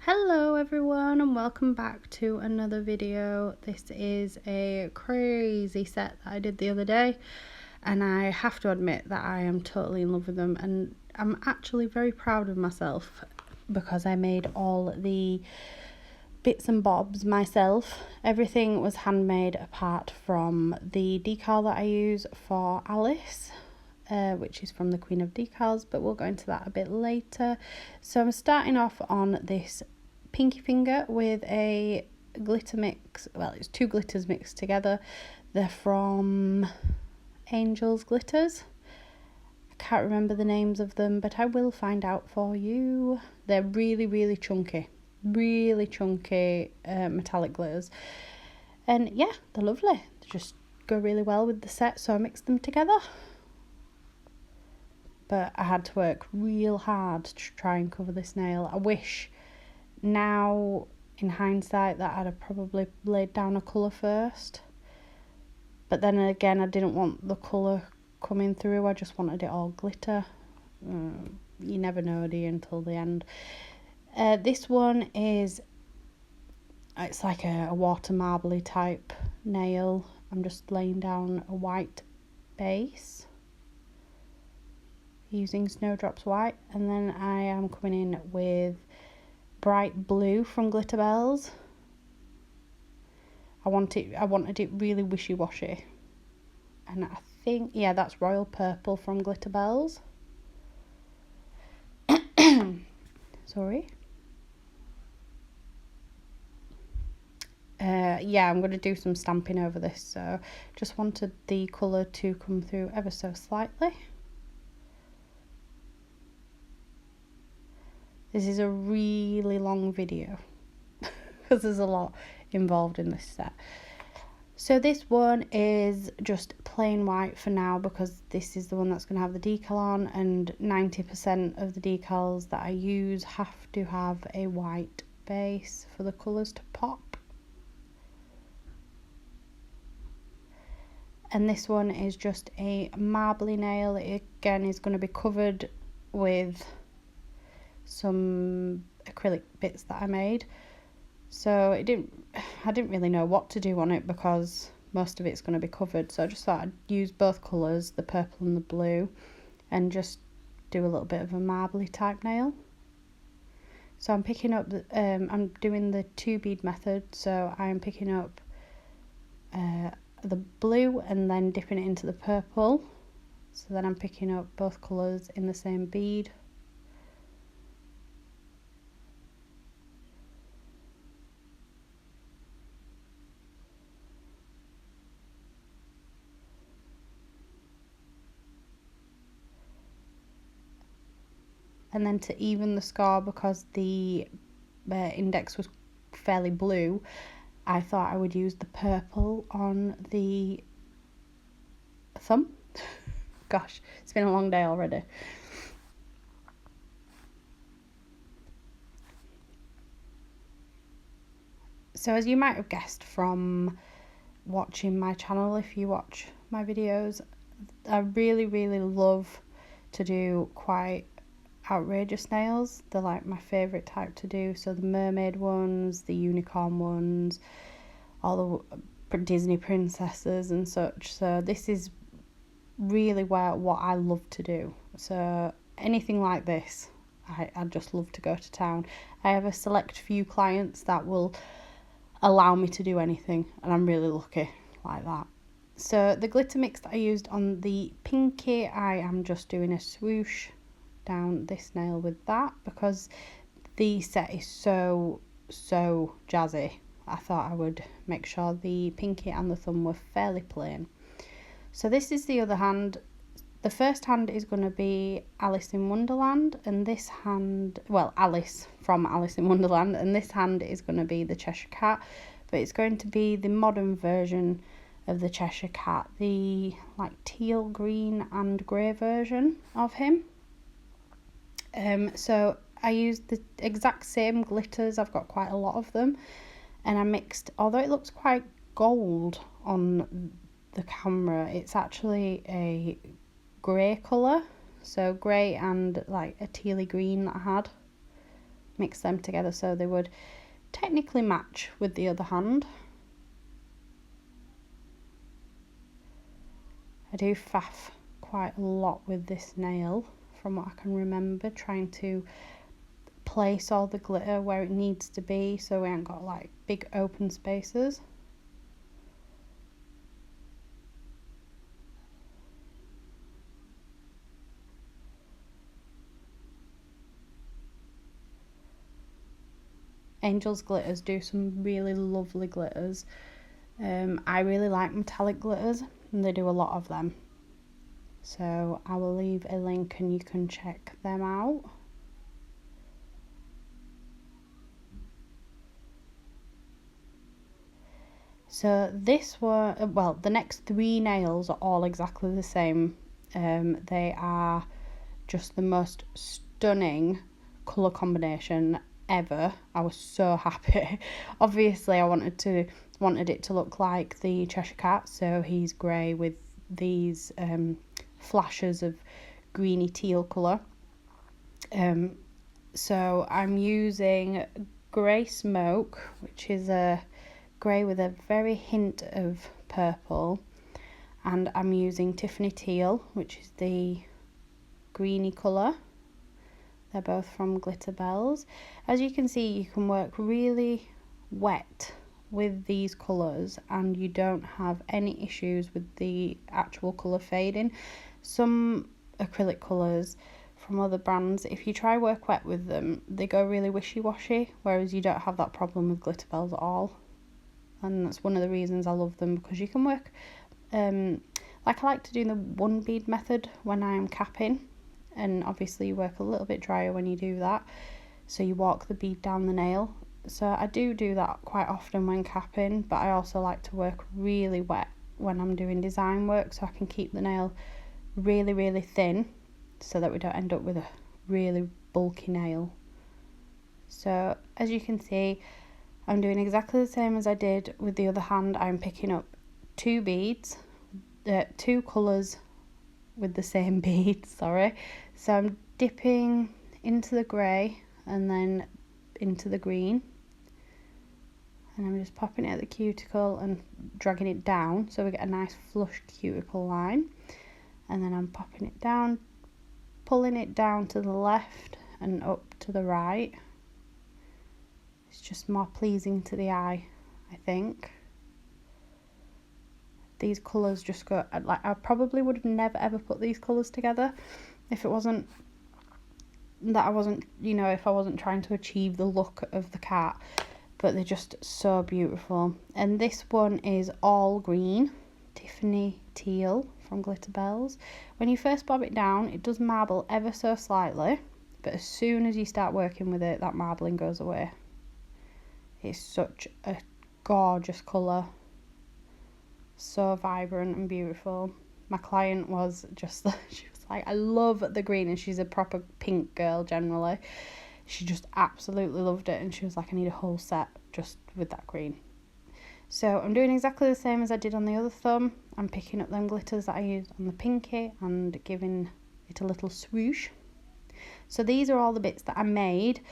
Hello everyone and welcome back to another video. This is a crazy set that I did the other day and I have to admit that I am totally in love with them, and I'm actually very proud of myself because I made all the bits and bobs myself. Everything was handmade apart from the decal that I use for Alice, which is from the Queen of Decals, but we'll go into that a bit later. So I'm starting off on this pinky finger with a glitter mix. Well, it's two glitters mixed together. They're from Angel's Glitters. I can't remember the names of them, but I will find out for you. They're really chunky metallic glitters, and yeah, they're lovely. They just go really well with the set, so I mixed them together. But I had to work real hard to try and cover this nail. I wish now in hindsight that I'd have probably laid down a colour first, but then again I didn't want the colour coming through. I just wanted it all glitter. You never know, do you, until the end. This one is, it's like a water marbly type nail. I'm just laying down a white base using Snowdrops White, and then I am coming in with bright blue from Glitter Bells. I wanted it really wishy-washy, and I think, yeah, that's Royal Purple from Glitter Bells. Sorry. Yeah, I'm going to do some stamping over this, so just wanted the colour to come through ever so slightly. This is a really long video because there's a lot involved in this set. So this one is just plain white for now because this is the one that's going to have the decal on, and 90% of the decals that I use have to have a white base for the colours to pop. And this one is just a marbly nail. It again is going to be covered with some acrylic bits that I made. So I didn't really know what to do on it because most of it's going to be covered, so I just thought I'd use both colours, the purple and the blue, and just do a little bit of a marbly type nail. So I'm picking up I'm doing the 2 bead method, so I'm picking up the blue and then dipping it into the purple, so then I'm picking up both colours in the same bead. And then to even the score, because the index was fairly blue, I thought I would use the purple on the thumb. Gosh, it's been a long day already. So as you might have guessed from watching my channel, if you watch my videos, I really love to do quite outrageous nails. They're like my favourite type to do. So the mermaid ones, the unicorn ones, all the Disney princesses and such. So this is really what I love to do. So anything like this, I just love to go to town. I have a select few clients that will allow me to do anything, and I'm really lucky like that. So the glitter mix that I used on the pinky, I am just doing a swoosh down this nail with that because the set is so jazzy. I thought I would make sure the pinky and the thumb were fairly plain. So this is the other hand. The first hand is going to be Alice in Wonderland, and this hand, well, Alice from Alice in Wonderland, and this hand is going to be the Cheshire Cat, but it's going to be the modern version of the Cheshire Cat, the like teal, green and grey version of him. So I used the exact same glitters. I've got quite a lot of them, and I mixed, although it looks quite gold on the camera, it's actually a grey colour, so grey and like a tealy green that I had. mix them together so they would technically match with the other hand. I do faff quite a lot with this nail from what I can remember, trying to place all the glitter where it needs to be so we ain't got like big open spaces. Angel's Glitters do some really lovely glitters. I really like metallic glitters and they do a lot of them. So I will leave a link and you can check them out. So this one, well, the next 3 nails are all exactly the same. They are just the most stunning colour combination ever. I was so happy. Obviously I wanted it to look like the Cheshire Cat, so he's grey with these flashes of greeny teal colour. So I'm using Grey Smoke, which is a grey with a very hint of purple, and I'm using Tiffany Teal, which is the greeny colour. They're both from Glitter Bells. As you can see, you can work really wet with these colours and you don't have any issues with the actual colour fading. Some acrylic colours from other brands, if you try work wet with them, they go really wishy-washy, whereas you don't have that problem with Glitter Bells at all. And that's one of the reasons I love them, because you can work like I like to do the 1 bead method when I'm capping, and obviously you work a little bit drier when you do that, so you walk the bead down the nail. So I do that quite often when capping, but I also like to work really wet when I'm doing design work, so I can keep the nail really, really thin so that we don't end up with a really bulky nail. So as you can see, I'm doing exactly the same as I did with the other hand. I'm picking up 2 beads, 2 colours with the same beads, sorry. So I'm dipping into the grey and then into the green, and I'm just popping it at the cuticle and dragging it down so we get a nice flush cuticle line, and then I'm popping it down, pulling it down to the left and up to the right. It's just more pleasing to the eye, I think. These colours just go, like, I probably would have never ever put these colours together if it wasn't that I wasn't, you know, if I wasn't trying to achieve the look of the cat, but they're just so beautiful. And this one is all green, Tiffany Teal from Glitter Bells. When you first bob it down, it does marble ever so slightly, but as soon as you start working with it, that marbling goes away. It's such a gorgeous colour, so vibrant and beautiful. My client was just, she was like, I love the green, and she's a proper pink girl generally. She just absolutely loved it, and she was like, I need a whole set just with that green. So I'm doing exactly the same as I did on the other thumb. I'm picking up them glitters that I used on the pinky and giving it a little swoosh. So these are all the bits that I made.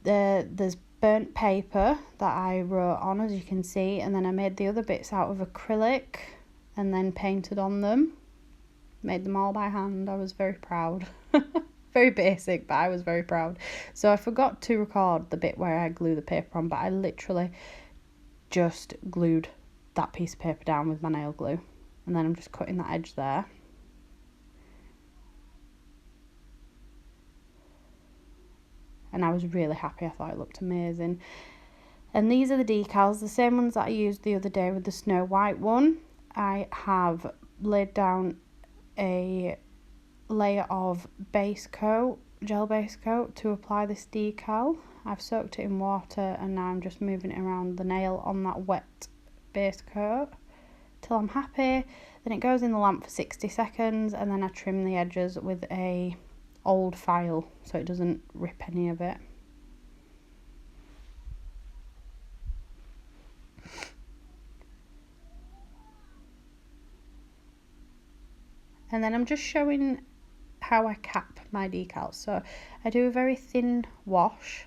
There's burnt paper that I wrote on, as you can see, and then I made the other bits out of acrylic and then painted on them. Made them all by hand. I was very proud. Very basic, but I was very proud. So I forgot to record the bit where I glue the paper on, but I literally just glued that piece of paper down with my nail glue, and then I'm just cutting that edge there. And I was really happy. I thought it looked amazing. And these are the decals, the same ones that I used the other day with the Snow White one. I have laid down a layer of base coat, gel base coat, to apply this decal. I've soaked it in water and now I'm just moving it around the nail on that wet base coat till I'm happy. Then it goes in the lamp for 60 seconds and then I trim the edges with a old file so it doesn't rip any of it. And then I'm just showing how I cap my decals. So I do a very thin wash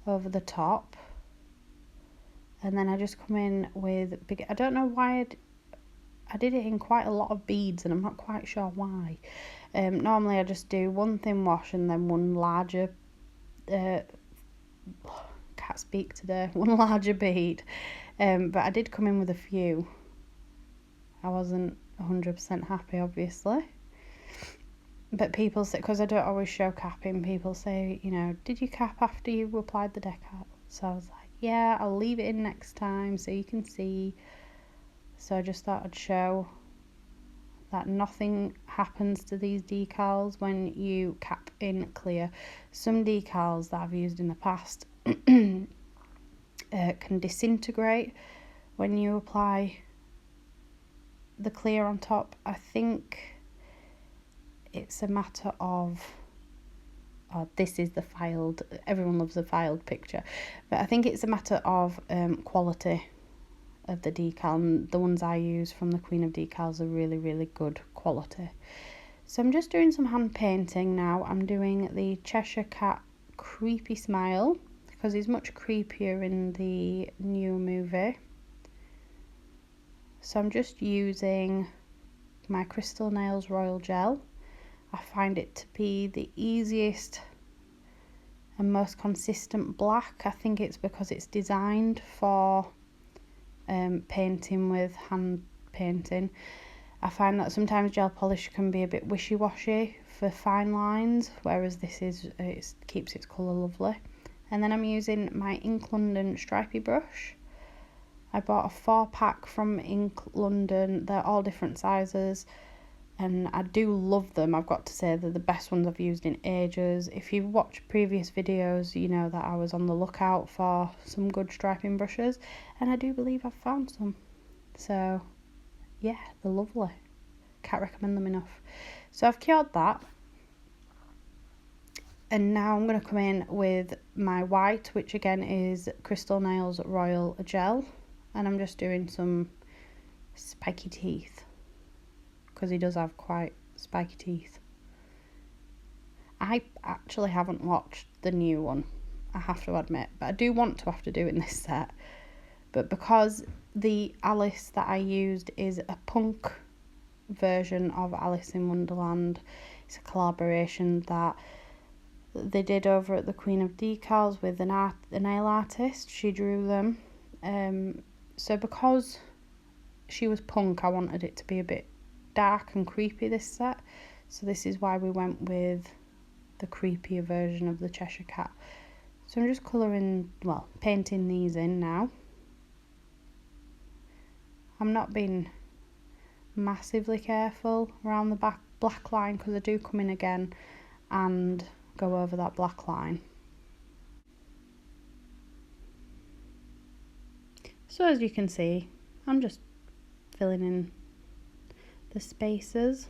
over the top. And then I just come in with big, I don't know why I did it in quite a lot of beads, and I'm not quite sure why. Normally I just do one thin wash and then one larger, can't speak today, one larger bead. But I did come in with a few. I wasn't 100% happy, obviously. But people say, because I don't always show capping, people say, you know, did you cap after you applied the decal? So I was like, yeah, I'll leave it in next time so you can see. So I just thought I'd show that nothing happens to these decals when you cap in clear. Some decals that I've used in the past can disintegrate when you apply the clear on top. I think it's a matter of, oh, this is the filed, everyone loves a filed picture, but I think it's a matter of quality of the decal, and the ones I use from the Queen of Decals are really, really good quality. So I'm just doing some hand painting now. I'm doing the Cheshire Cat Creepy Smile, because he's much creepier in the new movie. So I'm just using my Crystal Nails Royal Gel. I find it to be the easiest and most consistent black. I think it's because it's designed for painting with hand painting. I find that sometimes gel polish can be a bit wishy-washy for fine lines, whereas this is, it keeps its colour lovely. And then I'm using my Ink London stripey brush. I bought a 4-pack from Ink London. They're all different sizes, and I do love them. I've got to say they're the best ones I've used in ages. If you've watched previous videos, you know that I was on the lookout for some good striping brushes, and I do believe I've found some. So yeah, they're lovely. Can't recommend them enough. So I've cured that, and now I'm going to come in with my white, which again is Crystal Nails Royal Gel, and I'm just doing some spiky teeth, because he does have quite spiky teeth. I actually haven't watched the new one, I have to admit, but I do want to have to do in this set. But because the Alice that I used is a punk version of Alice in Wonderland, it's a collaboration that they did over at the Queen of Decals with a nail artist. She drew them. So because she was punk, I wanted it to be a bit dark and creepy, this set. So this is why we went with the creepier version of the Cheshire Cat. So I'm just colouring, well, painting these in now. I'm not being massively careful around the black line, because I do come in again and go over that black line. So as you can see, I'm just filling in the spaces.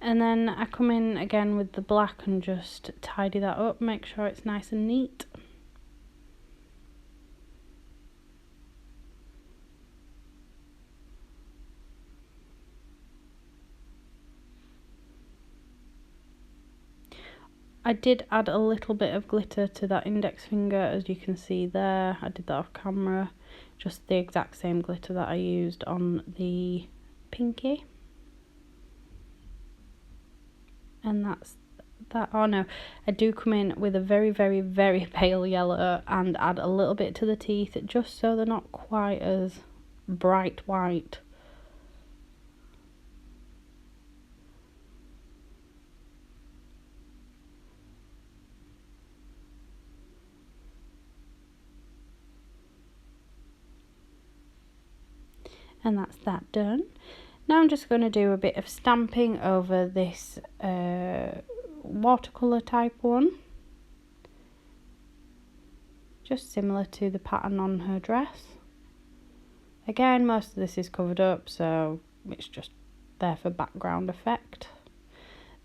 And then I come in again with the black and just tidy that up, make sure it's nice and neat. I did add a little bit of glitter to that index finger, as you can see there. I did that off camera, just the exact same glitter that I used on the pinky. And that's that. Oh no, I do come in with a very, very, very pale yellow and add a little bit to the teeth, just so they're not quite as bright white. And that's that done. Now I'm just going to do a bit of stamping over this watercolour type one, just similar to the pattern on her dress. Again, most of this is covered up, so it's just there for background effect.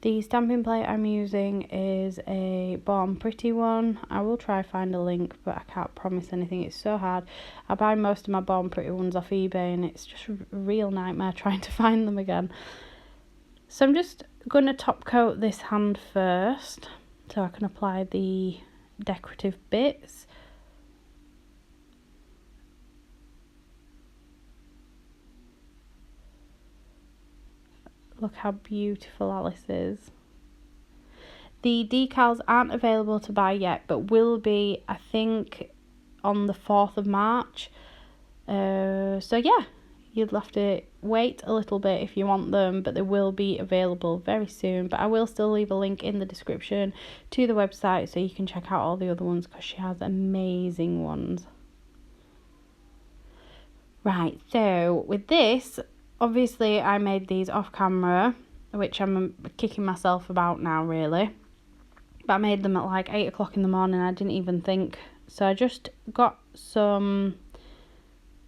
The stamping plate I'm using is a Born Pretty one. I will try find a link, but I can't promise anything. It's so hard. I buy most of my Born Pretty ones off eBay and it's just a real nightmare trying to find them again. So I'm just going to top coat this hand first so I can apply the decorative bits. Look how beautiful Alice is. The decals aren't available to buy yet, but will be, I think, on the 4th of March. So yeah, you'll have to wait a little bit if you want them, but they will be available very soon. But I will still leave a link in the description to the website so you can check out all the other ones because she has amazing ones. Right, so with this, obviously I made these off camera, which I'm kicking myself about now really. But I made them at like 8 o'clock in the morning, I didn't even think. So I just got some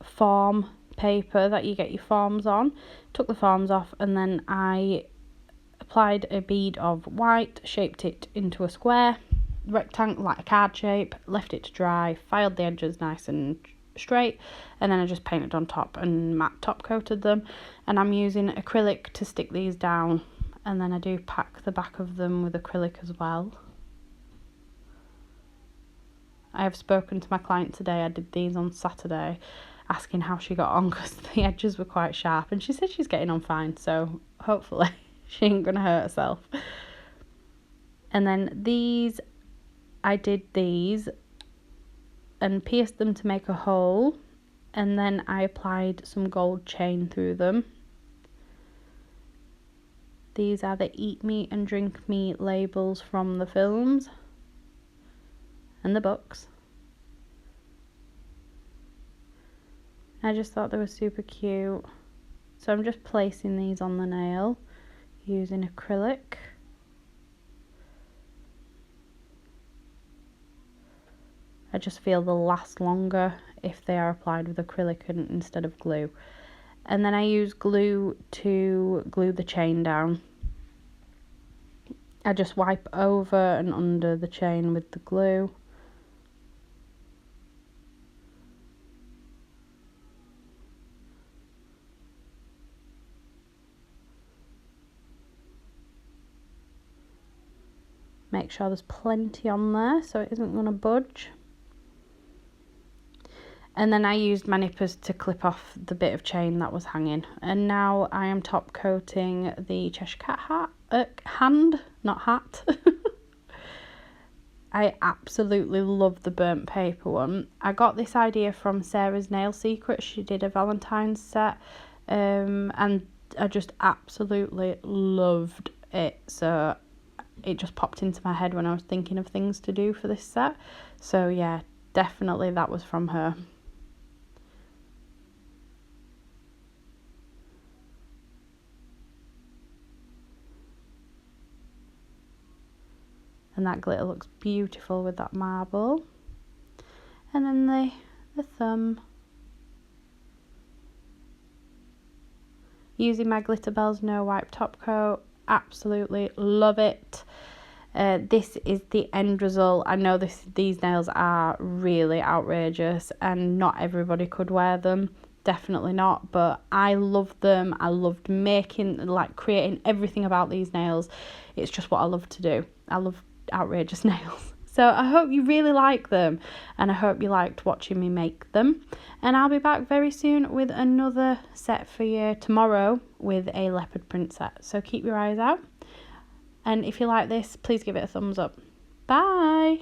form paper that you get your forms on, took the forms off, and then I applied a bead of white, shaped it into a square, rectangle, like a card shape, left it to dry, filed the edges nice and straight, and then I just painted on top and matte top coated them. And I'm using acrylic to stick these down, and then I do pack the back of them with acrylic as well. I have spoken to my client today. I did these on Saturday, asking how she got on because the edges were quite sharp, and she said she's getting on fine, so hopefully she ain't gonna hurt herself. And then these, I did these and pierced them to make a hole, and then I applied some gold chain through them. These are the Eat Me and Drink Me labels from the films and the books. I just thought they were super cute. So I'm just placing these on the nail using acrylic. I just feel they'll last longer if they are applied with acrylic instead of glue. And then I use glue to glue the chain down. I just wipe over and under the chain with the glue. Make sure there's plenty on there so it isn't going to budge. And then I used my nippers to clip off the bit of chain that was hanging. And now I am top coating the Cheshire Cat hand, not hat. I absolutely love the burnt paper one. I got this idea from Sarah's Nail Secrets. She did a Valentine's set, and I just absolutely loved it. So it just popped into my head when I was thinking of things to do for this set. So yeah, definitely that was from her. And that glitter looks beautiful with that marble. And then the thumb. Using my Glitter Bells No Wipe top coat. Absolutely love it. This is the end result. I know these nails are really outrageous and not everybody could wear them. Definitely not, but I love them. I loved making, like creating everything about these nails. It's just what I love to do. I love outrageous nails. So I hope you really like them, and I hope you liked watching me make them. And I'll be back very soon with another set for you tomorrow with a leopard print set. So keep your eyes out. And if you like this, please give it a thumbs up. Bye!